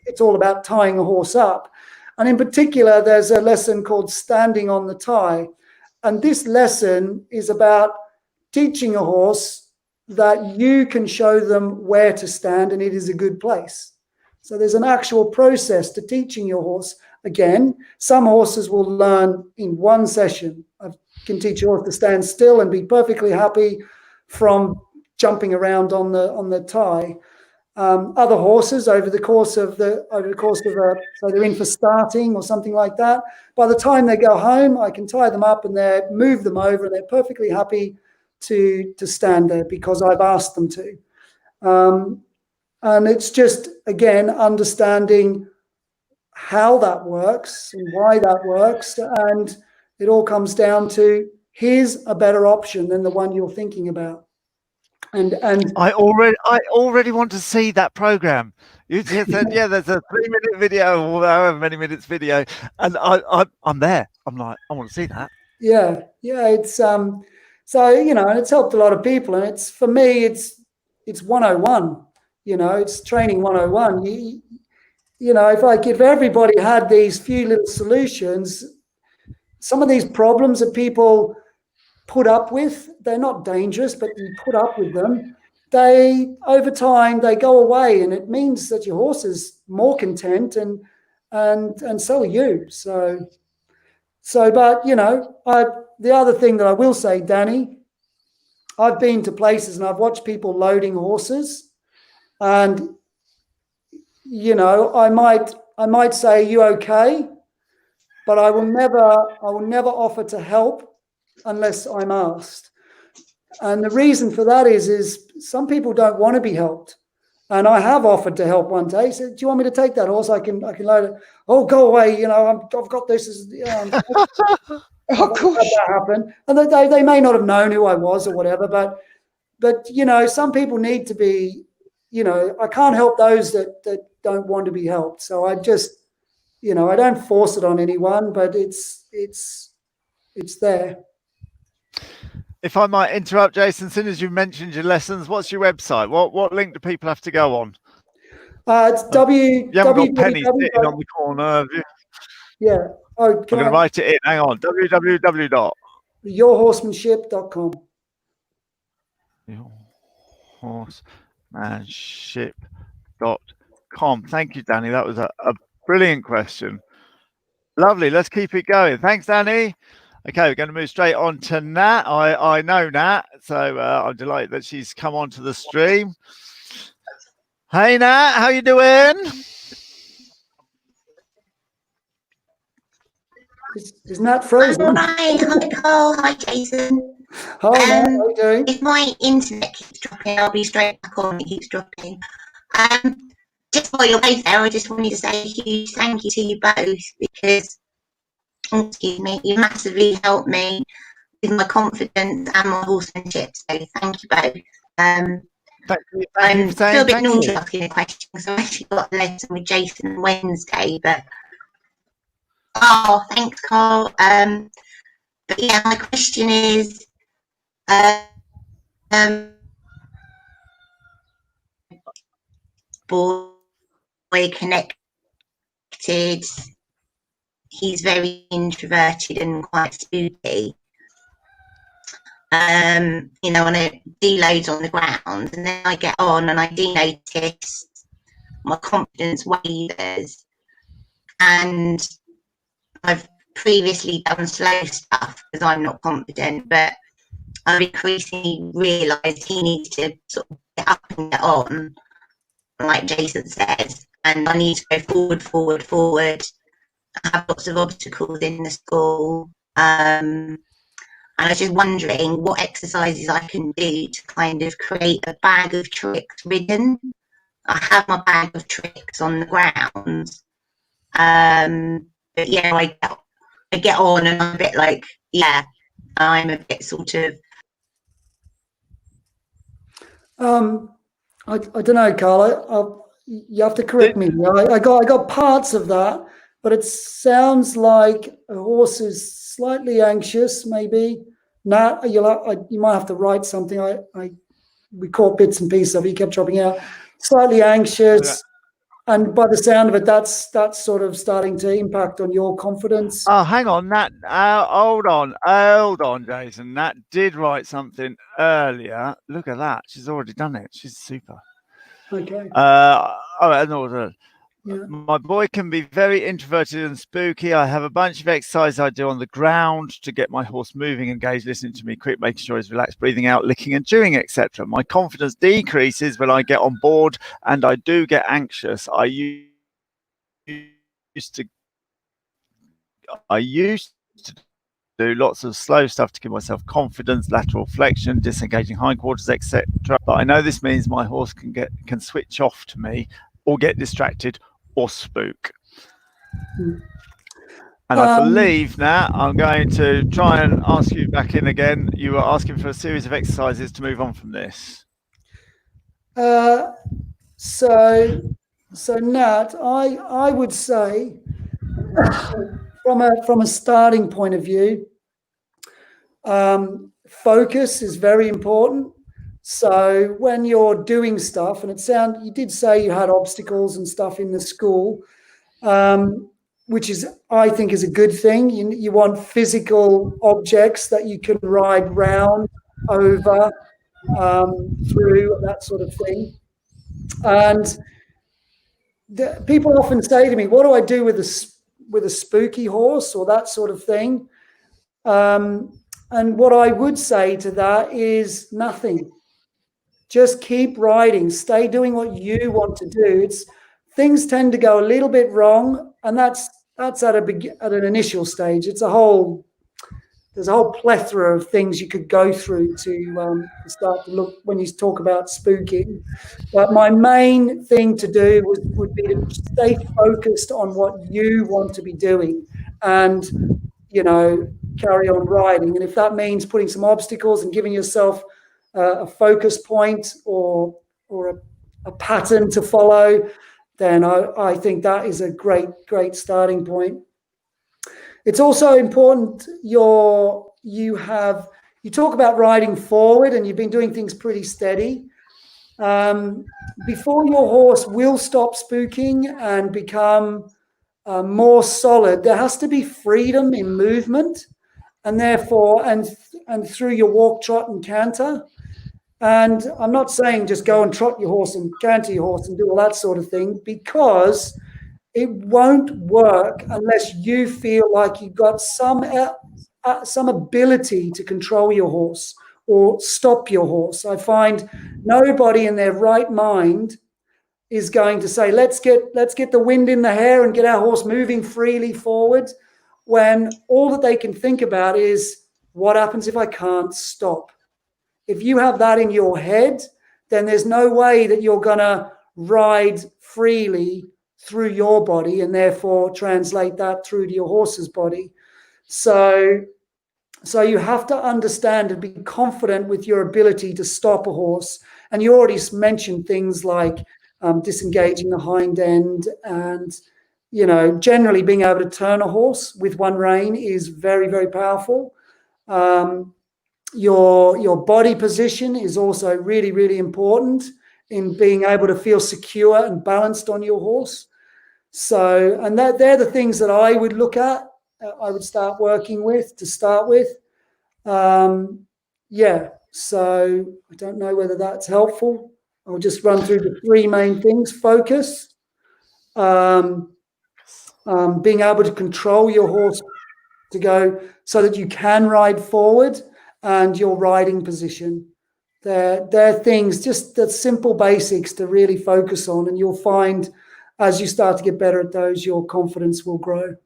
S2: it's all about tying a horse up, and in particular, there's a lesson called standing on the tie, and this lesson is about teaching a horse that you can show them where to stand, and it is a good place. So there's an actual process to teaching your horse. Again, some horses will learn in one session. I can teach a horse to stand still and be perfectly happy from jumping around on the tie. Other horses over the course of so they're in for starting or something like that. By the time they go home, I can tie them up and move them over, and they're perfectly happy to stand there because I've asked them to. And it's just, again, understanding how that works and why that works. And it all comes down to, here's a better option than the one you're thinking about. And
S1: I already want to see that program. You just said, yeah, there's a 3-minute video or however many minutes video, and I'm there. I'm like, I want to see that.
S2: Yeah, it's so and it's helped a lot of people, and it's, for me, it's 101. It's training 101. If everybody had these few little solutions, some of these problems that people put up with, they're not dangerous, but you put up with them, over time they go away, and it means that your horse is more content, and so are you. But the other thing that I will say, Danny, I've been to places and I've watched people loading horses, and I might say, "You okay?" But I will never offer to help unless I'm asked. And the reason for that is some people don't want to be helped. And I have offered to help one day. He said, "Do you want me to take that horse? I can load it." "Oh, go away. I've got this."
S3: Oh gosh.
S2: That happen. And they may not have known who I was or whatever, but some people need to be, I can't help those that don't want to be helped. So I just, I don't force it on anyone, but it's there.
S1: If I might interrupt, Jason, as soon as you mentioned your lessons, what's your website? What link do people have to go on?
S2: It's
S1: You haven't got Penny sitting on the corner, have you?
S2: Yeah. Oh,
S1: I'm going to write it in. Hang on.
S2: www.yourhorsemanship.com.
S1: Yourhorsemanship.com. Thank you, Danny. That was a brilliant question. Lovely. Let's keep it going. Thanks, Danny. Okay, we're going to move straight on to Nat. I know Nat, so I'm delighted that she's come onto the stream. Hey, Nat, how you doing?
S2: Is Nat frozen?
S4: I'm all right. Hi, Carl. Hi, Jason.
S2: Hi, Nat. How are you doing?
S4: If my internet keeps dropping, I'll be straight back on. It keeps dropping. Just while you're both there, I just wanted to say a huge thank you to you both, because, excuse me, you massively helped me with my confidence and my horsemanship. So thank you both. I'm still a bit naughty asking a question, because I actually got a lesson with Jason Wednesday, but oh, thanks, Carl. But yeah, my question is, boy connected. He's very introverted and quite spooky. And it deloads on the ground, and then I get on and I denotice my confidence wavers, and I've previously done slow stuff because I'm not confident, but I've increasingly realised he needs to sort of get up and get on, like Jason says, and I need to go forward. I have lots of obstacles in the school, and I was just wondering what exercises I can do to kind of create a bag of tricks ridden. I have my bag of tricks on the ground, but yeah, I get on and I'm a bit like, yeah, I'm a bit sort of.
S2: I don't know, Carl. You have to correct me. I got parts of that, but it sounds like a horse is slightly anxious, maybe. Nat, you might have to write something. we caught bits and pieces of it. You kept dropping out. Slightly anxious. And by the sound of it, that's sort of starting to impact on your confidence.
S1: Oh, hang on, Nat. Hold on, Jason. Nat did write something earlier. Look at that. She's already done it. She's super.
S2: Okay.
S1: No.
S2: Yeah.
S1: My boy can be very introverted and spooky. I have a bunch of exercise I do on the ground to get my horse moving, engaged, listening to me quick, making sure he's relaxed, breathing out, licking and chewing, etc. My confidence decreases when I get on board, and I do get anxious. I used to do lots of slow stuff to give myself confidence, lateral flexion, disengaging hindquarters, etc. But I know this means my horse can switch off to me, or get distracted, or spook. And I believe now I'm going to try and ask you back in again. You were asking for a series of exercises to move on from this.
S2: So Nat, I would say from a starting point of view, focus is very important. So when you're doing stuff, and you did say you had obstacles and stuff in the school, which I think is a good thing. You want physical objects that you can ride round, over, through, that sort of thing. And people often say to me, what do I do with a spooky horse or that sort of thing? And what I would say to that is nothing. Just keep riding. Stay doing what you want to do. Things tend to go a little bit wrong, and that's at an initial stage. There's a whole plethora of things you could go through to start to look when you talk about spooking. But my main thing to do would be to stay focused on what you want to be doing, and carry on riding. And if that means putting some obstacles and giving yourself a focus point or a pattern to follow, then I think that is a great starting point. It's also important you talk about riding forward, and you've been doing things pretty steady. Before your horse will stop spooking and become more solid, there has to be freedom in movement, and therefore and through your walk, trot, and canter. And I'm not saying just go and trot your horse and canter your horse and do all that sort of thing, because it won't work unless you feel like you've got some ability to control your horse or stop your horse. I find nobody in their right mind is going to say, let's get the wind in the hair and get our horse moving freely forward, when all that they can think about is, what happens if I can't stop? If you have that in your head, then there's no way that you're going to ride freely through your body and therefore translate that through to your horse's body. So you have to understand and be confident with your ability to stop a horse. And you already mentioned things like disengaging the hind end, and generally being able to turn a horse with one rein is very, very powerful. Your body position is also really, really important in being able to feel secure and balanced on your horse. So, and they're the things that I would look at. I would start working with to start with. So I don't know whether that's helpful. I'll just run through the three main things: focus, being able to control your horse to go so that you can ride forward, and your riding position. They're things, just the simple basics to really focus on, and you'll find as you start to get better at those, your confidence will grow.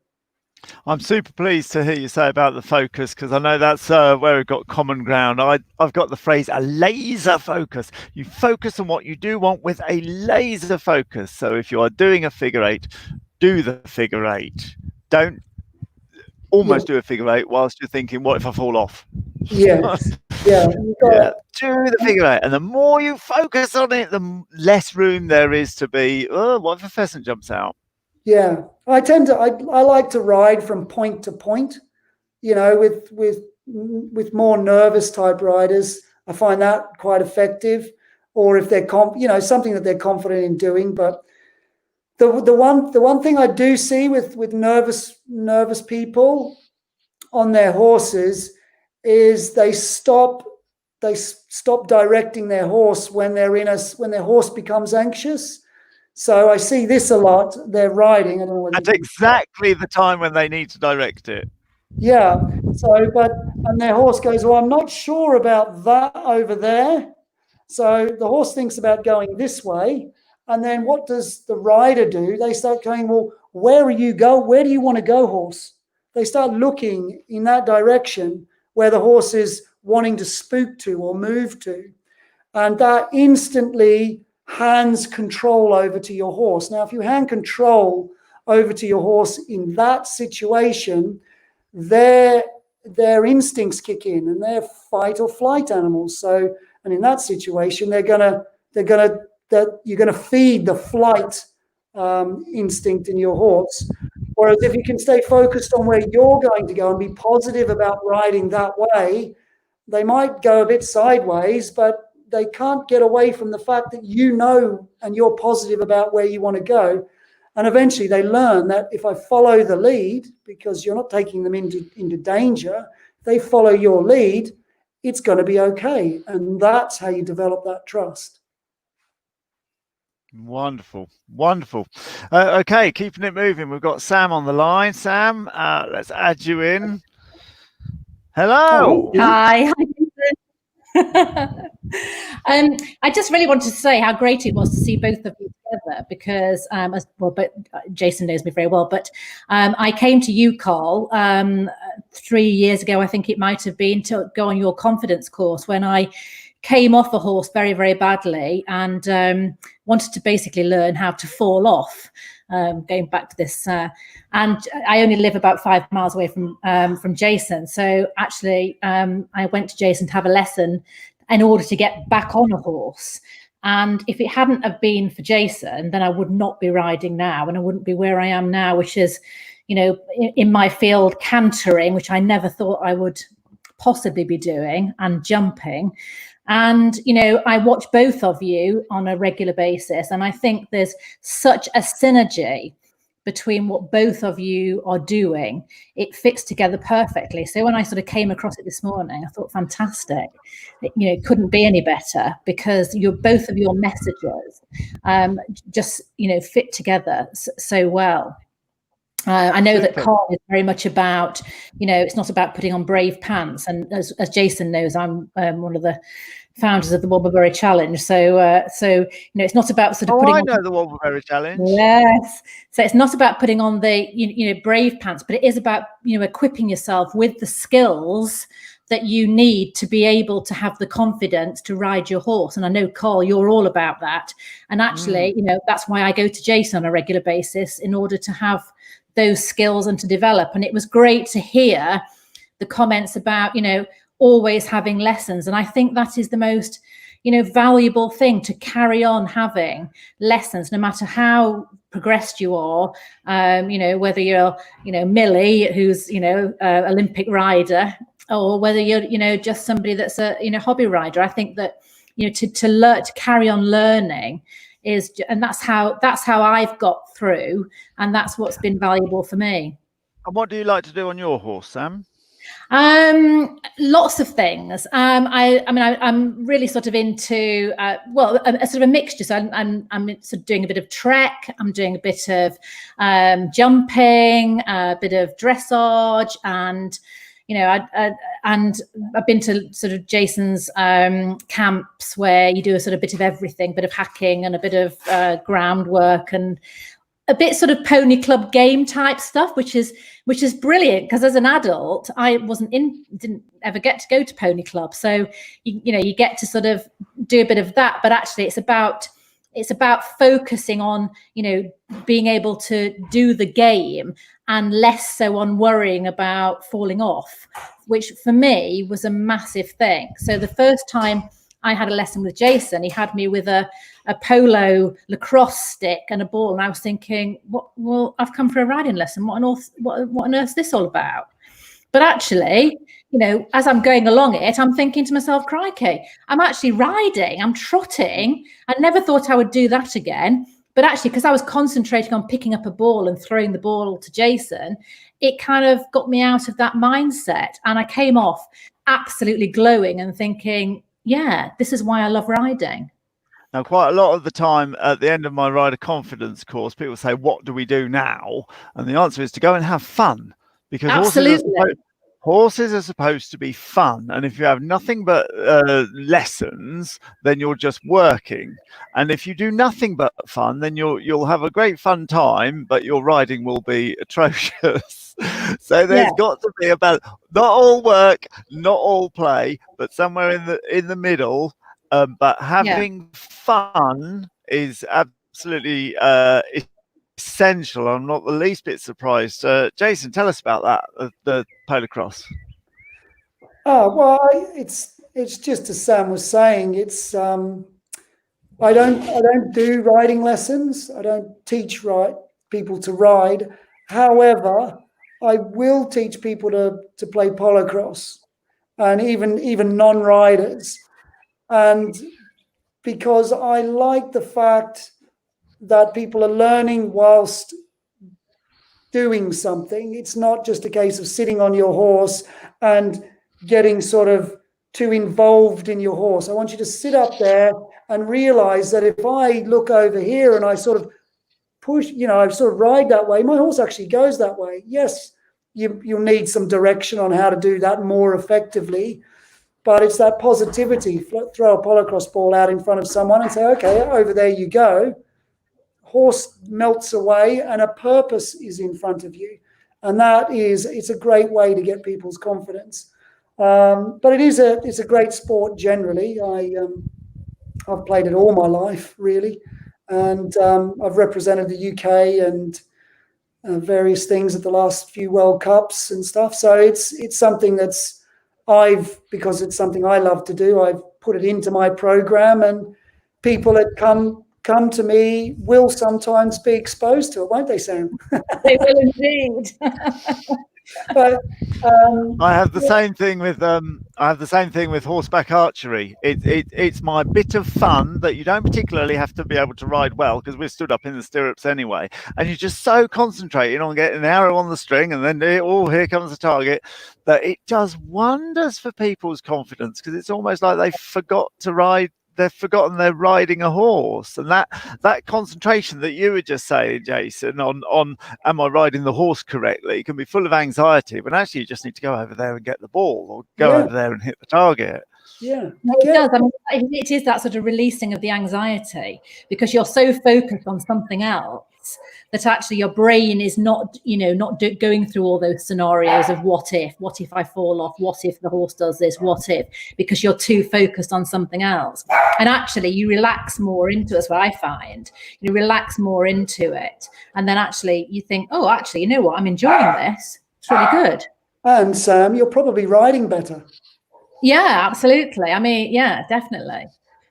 S1: I'm super pleased to hear you say about the focus, because I know that's where we've got common ground. I've got the phrase a laser focus. You focus on what you do want with a laser focus. So if you are doing a figure eight, do the figure eight. Don't almost do a figure eight whilst you're thinking, what if I fall off?
S2: Yes.
S1: Do the figure eight. And the more you focus on it, the less room there is to be, oh, what if a pheasant jumps out?
S2: Yeah. I like to ride from point to point, with more nervous type riders. I find that quite effective. Or if they're something that they're confident in doing. But the one thing I do see with nervous people on their horses is they stop directing their horse when their horse becomes anxious. So I see this a lot. They're riding. I don't know
S1: That's exactly the time when they need to direct it.
S2: Yeah. So, and their horse goes, well, I'm not sure about that over there. So the horse thinks about going this way. And then what does the rider do? They start going, well, where do you want to go, horse? They start looking in that direction where the horse is wanting to spook to or move to. And that instantly hands control over to your horse. Now, if you hand control over to your horse in that situation, their instincts kick in, and they're fight or flight animals. So, and in that situation, you're gonna feed the flight instinct in your horse. Whereas if you can stay focused on where you're going to go and be positive about riding that way, they might go a bit sideways, but they can't get away from the fact that and you're positive about where you want to go. And eventually they learn that if I follow the lead, because you're not taking them into danger, they follow your lead, it's going to be okay. And that's how you develop that trust.
S1: Wonderful. Okay, keeping it moving. We've got Sam on the line. Sam, let's add you in. Hello.
S5: Oh, hi. I just really wanted to say how great it was to see both of you together, because but Jason knows me very well, but I came to you, Carl, 3 years ago, I think it might have been, to go on your confidence course when I came off a horse very, very badly and wanted to basically learn how to fall off. Going back to this, and I only live about 5 miles away from Jason. So actually, I went to Jason to have a lesson in order to get back on a horse. And if it hadn't have been for Jason, then I would not be riding now, and I wouldn't be where I am now, which is, in my field, cantering, which I never thought I would possibly be doing, and jumping. And, I watch both of you on a regular basis, and I think there's such a synergy between what both of you are doing. It fits together perfectly. So when I sort of came across it this morning, I thought, fantastic. It couldn't be any better, because both of your messages just, fit together so well. I know that Carl is very much about, it's not about putting on brave pants. And as Jason knows, I'm one of the founders of the Wobbleberry Challenge. So it's not about sort of putting on
S1: the Wobbleberry Challenge.
S5: Yes. So it's not about putting on the, brave pants, but it is about, equipping yourself with the skills that you need to be able to have the confidence to ride your horse. And I know, Carl, you're all about that. And actually, that's why I go to Jason on a regular basis, in order to have those skills and to develop. And it was great to hear the comments about, always having lessons. And I think that is the most, valuable thing, to carry on having lessons, no matter how progressed you are, whether you're, Millie, who's, Olympic rider, or whether you're, just somebody that's a, hobby rider. I think that, to learn, to carry on learning and that's how I've got through, and that's what's been valuable for me.
S1: And what do you like to do on your horse, Sam?
S5: Lots of things. I'm really sort of into a sort of a mixture. So I'm sort of doing a bit of trek. I'm doing a bit of jumping, a bit of dressage, and and I've been to sort of Jason's camps where you do a sort of bit of everything, bit of hacking and a bit of groundwork, and a bit sort of pony club game type stuff, which is brilliant, because as an adult I didn't ever get to go to pony club. So you get to sort of do a bit of that, but actually it's about focusing on being able to do the game, and less so on worrying about falling off, which for me was a massive thing. So the first time I had a lesson with Jason, he had me with a polo lacrosse stick and a ball, and I was thinking, I've come for a riding lesson. What on earth is this all about? But actually, you know, as I'm going along it, I'm thinking to myself, crikey, I'm actually riding, I'm trotting. I never thought I would do that again. But actually, because I was concentrating on picking up a ball and throwing the ball to Jason, it kind of got me out of that mindset. And I came off absolutely glowing and thinking, yeah, this is why I love riding.
S1: Now, quite a lot of the time at the end of my rider confidence course, people say, what do we do now? And the answer is to go and have fun, because horses are supposed to be fun. And if you have nothing but lessons, then you're just working. And if you do nothing but fun, then you'll have a great fun time, but your riding will be atrocious. So there's got to be about not all work, not all play, but somewhere in the middle. But having fun is absolutely essential. I'm not the least bit surprised. Jason, tell us about that, the polocross.
S2: Oh, well, it's just as Sam was saying, it's I don't do riding lessons. I don't teach people to ride. However, I will teach people to play polocross, and even non-riders. And because I like the fact that people are learning whilst doing something. It's not just a case of sitting on your horse and getting sort of too involved in your horse. I want you to sit up there and realize that if I look over here and I sort of push, I sort of ride that way, my horse actually goes that way. Yes, you'll need some direction on how to do that more effectively. But it's that positivity. Throw a polocross ball out in front of someone and say, okay, over there you go. Horse melts away and a purpose is in front of you. And it's a great way to get people's confidence. But it's a great sport generally. I've played it all my life, really. And I've represented the UK and various things at the last few World Cups and stuff. So it's something that's because it's something I love to do, I've put it into my program, and people that come to me will sometimes be exposed to it, won't they, Sam?
S5: They will indeed.
S2: But
S1: I have the same thing with horseback archery. It's my bit of fun that you don't particularly have to be able to ride well, because we're stood up in the stirrups anyway, and you're just so concentrating on getting an arrow on the string, and then here comes the target, that it does wonders for people's confidence, because it's almost like they've forgotten they're riding a horse. And that concentration that you were just saying, Jason, on am I riding the horse correctly, can be full of anxiety, when actually you just need to go over there and get the ball, or go over there and hit the target.
S2: Yeah,
S5: it does. I mean, it is that sort of releasing of the anxiety, because you're so focused on something else that actually your brain is not going through all those scenarios of what if I fall off, what if the horse does this, what if, because you're too focused on something else. And actually you relax more into it. That's what I find. You relax more into it, and then actually you think, oh, actually, you know what, I'm enjoying this. It's really good.
S2: And Sam, you're probably riding better.
S5: Yeah, absolutely. I mean, yeah, definitely.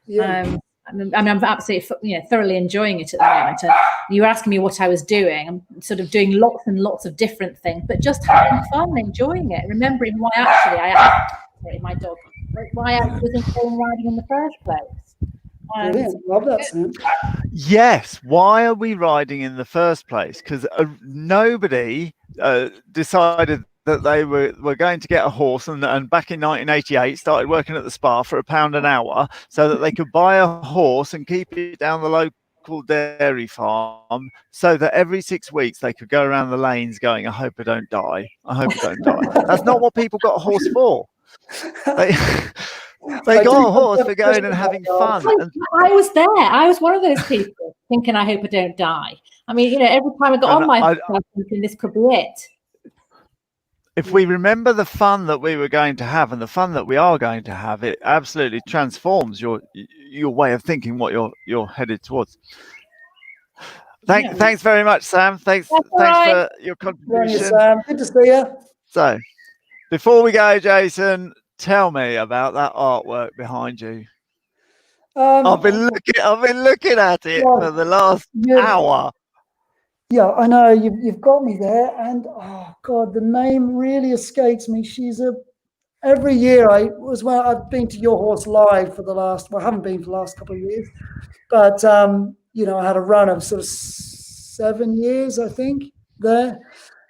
S2: Yeah.
S5: I'm absolutely, thoroughly enjoying it at the moment. You were asking me what I was doing. I'm sort of doing lots and lots of different things, but just having fun, enjoying it, remembering why actually my dog, why I was enjoying riding in the first place.
S2: Brilliant. Love that, Sam.
S1: Yes. Why are we riding in the first place? Because nobody decided that they were going to get a horse, and back in 1988 started working at the Spa for £1 an hour, so that they could buy a horse and keep it down the local dairy farm, so that every 6 weeks they could go around the lanes going, I hope I don't die. I hope I don't die. That's not what people got a horse for. They got a horse for going and having fun.
S5: I was there. I was one of those people thinking, I hope I don't die. I mean, every time I got on my horse, I was thinking this could be it.
S1: If we remember the fun that we were going to have and the fun that we are going to have, it absolutely transforms your way of thinking, what you're headed towards. Thanks very much, Sam. Thanks for your contribution.
S2: Sam. Good to see you.
S1: So, before we go, Jason, tell me about that artwork behind you. I've been looking at it for the last hour.
S2: Yeah, I know you've got me there, and oh God, the name really escapes me. She's a every year I've been to Your Horse Live for the last, well, I haven't been for the last couple of years, but you know, I had a run of sort of 7 years, I think, there.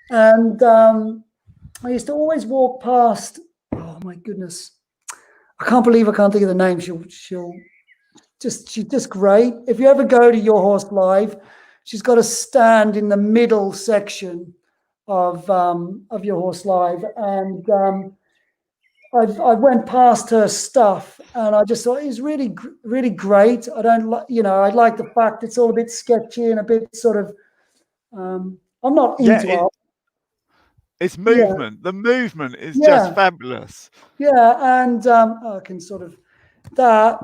S2: And I used to always walk past, oh my goodness, I can't believe I can't think of the name. She's just great. If you ever go to Your Horse Live, she's got a stand in the middle section of Your Horse Live, and I went past her stuff, and I just thought it was really, really great. I don't like, you know, I like the fact it's all a bit sketchy and a bit sort of. I'm not into art.
S1: It's movement. Yeah. The movement is just fabulous.
S2: Yeah, and I can sort of that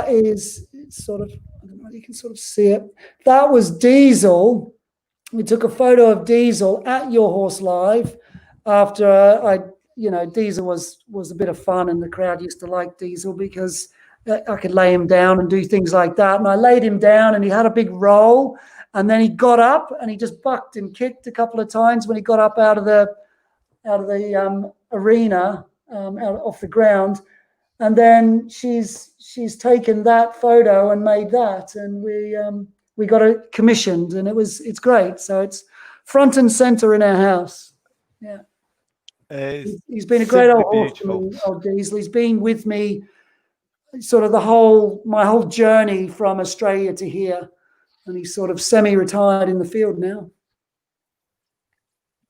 S2: is sort of, I don't know, you can sort of see it. That was Diesel. We took a photo of Diesel at Your Horse Live after Diesel was a bit of fun, and the crowd used to like Diesel because I could lay him down and do things like that. And I laid him down, and he had a big roll, and then he got up and he just bucked and kicked a couple of times when he got up out of the arena, out off the ground. And then she's taken that photo and made that, and we got it commissioned, and it's great. So it's front and center in our house. Yeah, he's been a great old horseman, old Diesel. He's been with me sort of my whole journey from Australia to here, and he's sort of semi-retired in the field now.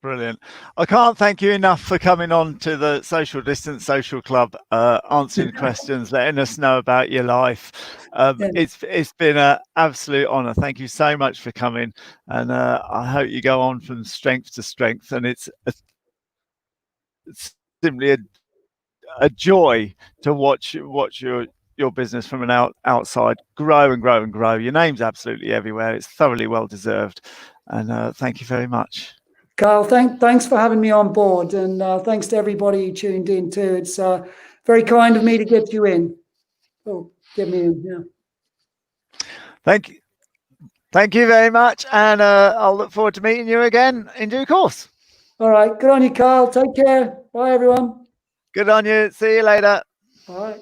S1: Brilliant. I can't thank you enough for coming on to the Social Distance Social Club, answering questions, letting us know about your life. It's been an absolute honour. Thank you so much for coming, and I hope you go on from strength to strength. And it's simply a joy to watch your business from an outside grow and grow and grow. Your name's absolutely everywhere. It's thoroughly well deserved, and thank you very much.
S2: Carl, thanks for having me on board, and thanks to everybody who tuned in too. It's very kind of me to get you in. Oh, get me in, yeah.
S1: Thank you very much, and I'll look forward to meeting you again in due course.
S2: All right, good on you, Carl. Take care. Bye, everyone.
S1: Good on you. See you later.
S2: All right.